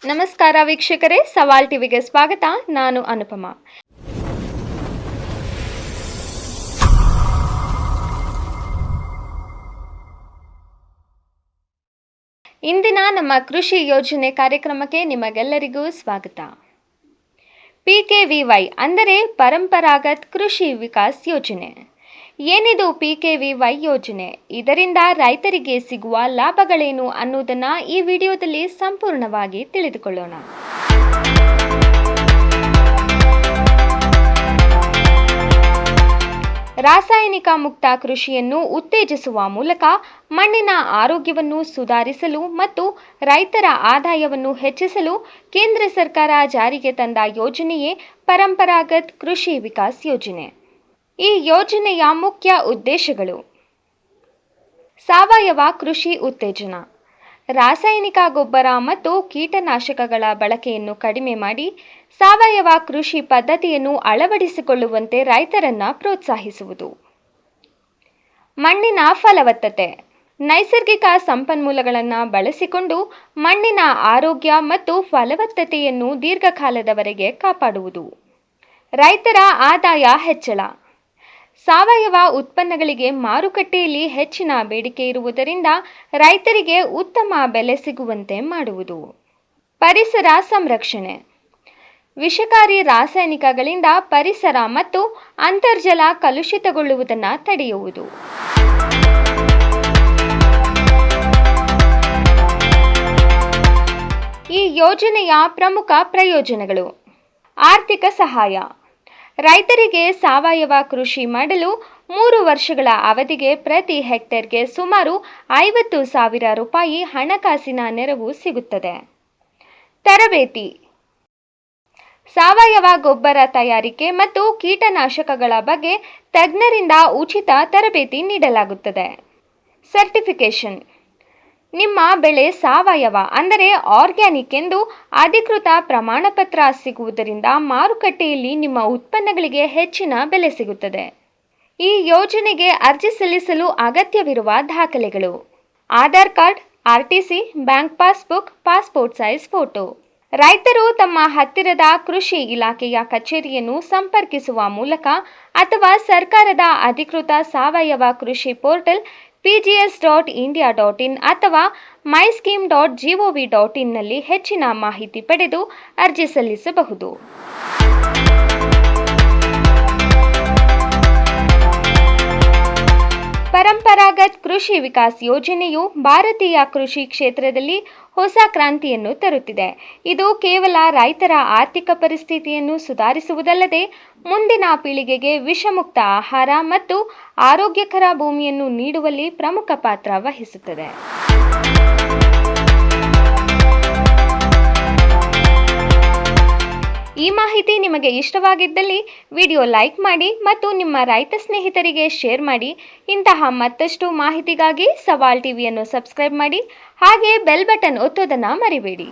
ನಮಸ್ಕಾರ ವೀಕ್ಷಕರೇ, ಸವಾಲ್ ಟಿವಿಗೆ ಸ್ವಾಗತ. ನಾನು ಅನುಪಮ. ಇಂದಿನ ನಮ್ಮ ಕೃಷಿ ಯೋಜನೆ ಕಾರ್ಯಕ್ರಮಕ್ಕೆ ನಿಮಗೆಲ್ಲರಿಗೂ ಸ್ವಾಗತ. PKVY ಅಂದರೆ ಪರಂಪರಾಗತ್ ಕೃಷಿ ವಿಕಾಸ್ ಯೋಜನೆ. ಏನಿದು PKVY ಯೋಜನೆ? ಇದರಿಂದ ರೈತರಿಗೆ ಸಿಗುವ ಲಾಭಗಳೇನು ಅನ್ನೋದನ್ನ ಈ ವಿಡಿಯೋದಲ್ಲಿ ಸಂಪೂರ್ಣವಾಗಿ ತಿಳಿದುಕೊಳ್ಳೋಣ. ರಾಸಾಯನಿಕ ಮುಕ್ತ ಕೃಷಿಯನ್ನು ಉತ್ತೇಜಿಸುವ ಮೂಲಕ ಮಣ್ಣಿನ ಆರೋಗ್ಯವನ್ನು ಸುಧಾರಿಸಲು ಮತ್ತು ರೈತರ ಆದಾಯವನ್ನು ಹೆಚ್ಚಿಸಲು ಕೇಂದ್ರ ಸರ್ಕಾರ ಜಾರಿಗೆ ತಂದ ಯೋಜನೆಯೇ ಪರಂಪರಾಗತ್ ಕೃಷಿ ವಿಕಾಸ್ ಯೋಜನೆ. ಈ ಯೋಜನೆಯ ಮುಖ್ಯ ಉದ್ದೇಶಗಳು: ಸಾವಯವ ಕೃಷಿ ಉತ್ತೇಜನ, ರಾಸಾಯನಿಕ ಗೊಬ್ಬರ ಮತ್ತು ಕೀಟನಾಶಕಗಳ ಬಳಕೆಯನ್ನು ಕಡಿಮೆ ಮಾಡಿ ಸಾವಯವ ಕೃಷಿ ಪದ್ಧತಿಯನ್ನು ಅಳವಡಿಸಿಕೊಳ್ಳುವಂತೆ ರೈತರನ್ನ ಪ್ರೋತ್ಸಾಹಿಸುವುದು. ಮಣ್ಣಿನ ಫಲವತ್ತತೆ, ನೈಸರ್ಗಿಕ ಸಂಪನ್ಮೂಲಗಳನ್ನು ಬಳಸಿಕೊಂಡು ಮಣ್ಣಿನ ಆರೋಗ್ಯ ಮತ್ತು ಫಲವತ್ತತೆಯನ್ನು ದೀರ್ಘಕಾಲದವರೆಗೆ ಕಾಪಾಡುವುದು. ರೈತರ ಆದಾಯ ಹೆಚ್ಚಳ, ಸಾವಯವ ಉತ್ಪನ್ನಗಳಿಗೆ ಮಾರುಕಟ್ಟೆಯಲ್ಲಿ ಹೆಚ್ಚಿನ ಬೇಡಿಕೆ ಇರುವುದರಿಂದ ರೈತರಿಗೆ ಉತ್ತಮ ಬೆಲೆ ಸಿಗುವಂತೆ ಮಾಡುವುದು. ಪರಿಸರ ಸಂರಕ್ಷಣೆ, ವಿಷಕಾರಿ ರಾಸಾಯನಿಕಗಳಿಂದ ಪರಿಸರ ಮತ್ತು ಅಂತರ್ಜಲ ಕಲುಷಿತಗೊಳ್ಳುವುದನ್ನು ತಡೆಯುವುದು. ಈ ಯೋಜನೆಯ ಪ್ರಮುಖ ಪ್ರಯೋಜನಗಳು: ಆರ್ಥಿಕ ಸಹಾಯ, ರೈತರಿಗೆ ಸಾವಯವ ಕೃಷಿ ಮಾಡಲು 3 ವರ್ಷಗಳ ಅವಧಿಗೆ ಪ್ರತಿ ಹೆಕ್ಟೇರ್ಗೆ ಸುಮಾರು 50,000 ರೂಪಾಯಿ ಹಣಕಾಸಿನ ನೆರವು ಸಿಗುತ್ತದೆ. ತರಬೇತಿ, ಸಾವಯವ ಗೊಬ್ಬರ ತಯಾರಿಕೆ ಮತ್ತು ಕೀಟನಾಶಕಗಳ ಬಗ್ಗೆ ತಜ್ಞರಿಂದ ಉಚಿತ ತರಬೇತಿ ನೀಡಲಾಗುತ್ತದೆ. ಸರ್ಟಿಫಿಕೇಶನ್, ನಿಮ್ಮ ಬೆಳೆ ಸಾವಯವ ಅಂದರೆ ಆರ್ಗ್ಯಾನಿಕ್ ಎಂದು ಅಧಿಕೃತ ಪ್ರಮಾಣಪತ್ರ ಸಿಗುವುದರಿಂದ ಮಾರುಕಟ್ಟೆಯಲ್ಲಿ ನಿಮ್ಮ ಉತ್ಪನ್ನಗಳಿಗೆ ಹೆಚ್ಚಿನ ಬೆಲೆ ಸಿಗುತ್ತದೆ. ಈ ಯೋಜನೆಗೆ ಅರ್ಜಿ ಸಲ್ಲಿಸಲು ಅಗತ್ಯವಿರುವ ದಾಖಲೆಗಳು: Aadhaar card, RTC, bank passbook, passport size photo. ರೈತರು ತಮ್ಮ ಹತ್ತಿರದ ಕೃಷಿ ಇಲಾಖೆಯ ಕಚೇರಿಯನ್ನು ಸಂಪರ್ಕಿಸುವ ಮೂಲಕ ಅಥವಾ ಸರ್ಕಾರದ ಅಧಿಕೃತ ಸಾವಯವ ಕೃಷಿ ಪೋರ್ಟಲ್ pgs.india.in ಅಥವಾ myscheme.gov.in ನಲ್ಲಿ ಹೆಚ್ಚಿನ ಮಾಹಿತಿ ಪಡೆದು ಅರ್ಜಿ ಸಲ್ಲಿಸಬಹುದು. ಪರಂಪರಾಗತ್ ಕೃಷಿ ವಿಕಾಸ್ ಯೋಜನೆಯು ಭಾರತೀಯ ಕೃಷಿ ಕ್ಷೇತ್ರದಲ್ಲಿ ಹೊಸ ಕ್ರಾಂತಿಯನ್ನು ತರುತ್ತಿದೆ. ಇದು ಕೇವಲ ರೈತರ ಆರ್ಥಿಕ ಪರಿಸ್ಥಿತಿಯನ್ನು ಸುಧಾರಿಸುವುದಲ್ಲದೆ ಮುಂದಿನ ಪೀಳಿಗೆಗೆ ವಿಷಮುಕ್ತ ಆಹಾರ ಮತ್ತು ಆರೋಗ್ಯಕರ ಭೂಮಿಯನ್ನು ನೀಡುವಲ್ಲಿ ಪ್ರಮುಖ ಪಾತ್ರ ವಹಿಸುತ್ತದೆ. ಈ ಮಾಹಿತಿ ನಿಮಗೆ ಇಷ್ಟವಾಗಿದ್ದಲ್ಲಿ ವಿಡಿಯೋ ಲೈಕ್ ಮಾಡಿ ಮತ್ತು ನಿಮ್ಮ ರೈತ ಸ್ನೇಹಿತರಿಗೆ ಶೇರ್ ಮಾಡಿ. ಇಂತಹ ಮತ್ತಷ್ಟು ಮಾಹಿತಿಗಾಗಿ ಸವಾಲ್ ಟಿವಿಯನ್ನು ಸಬ್ಸ್ಕ್ರೈಬ್ ಮಾಡಿ, ಹಾಗೆ ಬೆಲ್ ಬಟನ್ ಒತ್ತೋದನ್ನ ಮರಿಬೇಡಿ.